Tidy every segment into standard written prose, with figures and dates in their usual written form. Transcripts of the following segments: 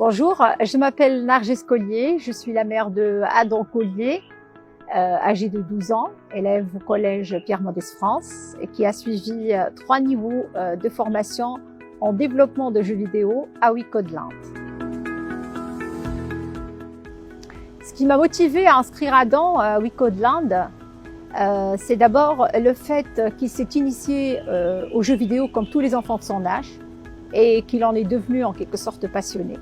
Bonjour, je m'appelle Narges Collier, je suis la mère de Adam Collier, âgé de 12 ans, élève au collège Pierre Mendès France et qui a suivi 3 niveaux de formation en développement de jeux vidéo à Wicodland. Ce qui m'a motivé à inscrire Adam à Wicodland, c'est d'abord le fait qu'il s'est initié aux jeux vidéo comme tous les enfants de son âge et qu'il en est devenu en quelque sorte passionné.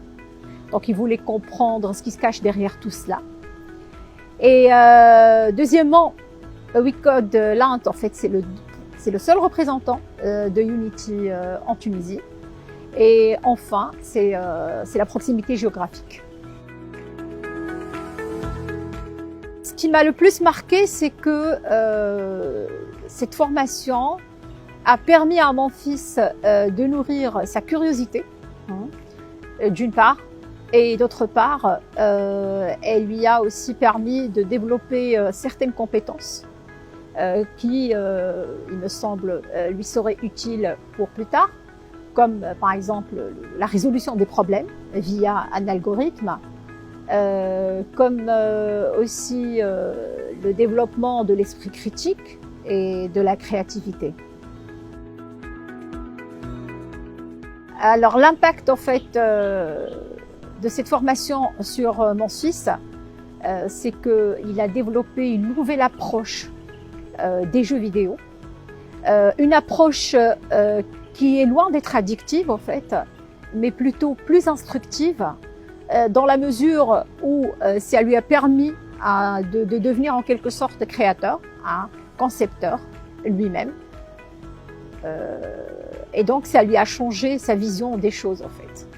Donc il voulait comprendre ce qui se cache derrière tout cela. Et deuxièmement, Wicodland, en fait, c'est le seul représentant de Unity en Tunisie. Et enfin, c'est la proximité géographique. Ce qui m'a le plus marqué, c'est que cette formation a permis à mon fils de nourrir sa curiosité, d'une part, et d'autre part, elle lui a aussi permis de développer certaines compétences qui, il me semble, lui seraient utiles pour plus tard, comme par exemple la résolution des problèmes via un algorithme, comme aussi le développement de l'esprit critique et de la créativité. Alors l'impact en fait de cette formation sur mon fils, c'est qu'il a développé une nouvelle approche des jeux vidéo, une approche qui est loin d'être addictive en fait, mais plutôt plus instructive, dans la mesure où ça lui a permis de devenir en quelque sorte créateur, concepteur lui-même. Et donc ça lui a changé sa vision des choses en fait.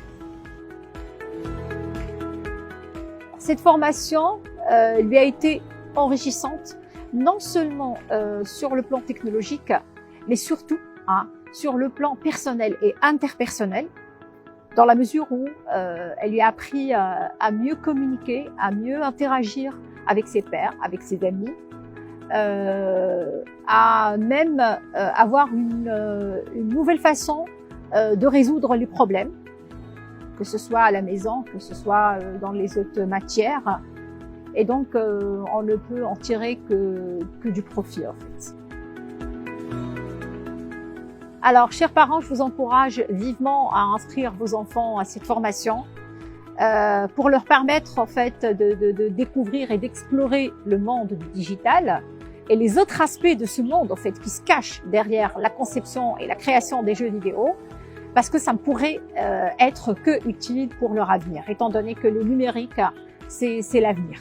Cette formation lui a été enrichissante, non seulement sur le plan technologique, mais surtout sur le plan personnel et interpersonnel, dans la mesure où elle lui a appris à mieux communiquer, à mieux interagir avec ses pairs, avec ses amis, à même avoir une nouvelle façon de résoudre les problèmes, que ce soit à la maison, que ce soit dans les autres matières. Et donc, on ne peut en tirer que du profit, en fait. Alors, chers parents, je vous encourage vivement à inscrire vos enfants à cette formation pour leur permettre, en fait, de découvrir et d'explorer le monde du digital et les autres aspects de ce monde, en fait, qui se cachent derrière la conception et la création des jeux vidéo, parce que ça ne pourrait être que utile pour leur avenir, étant donné que le numérique, c'est l'avenir.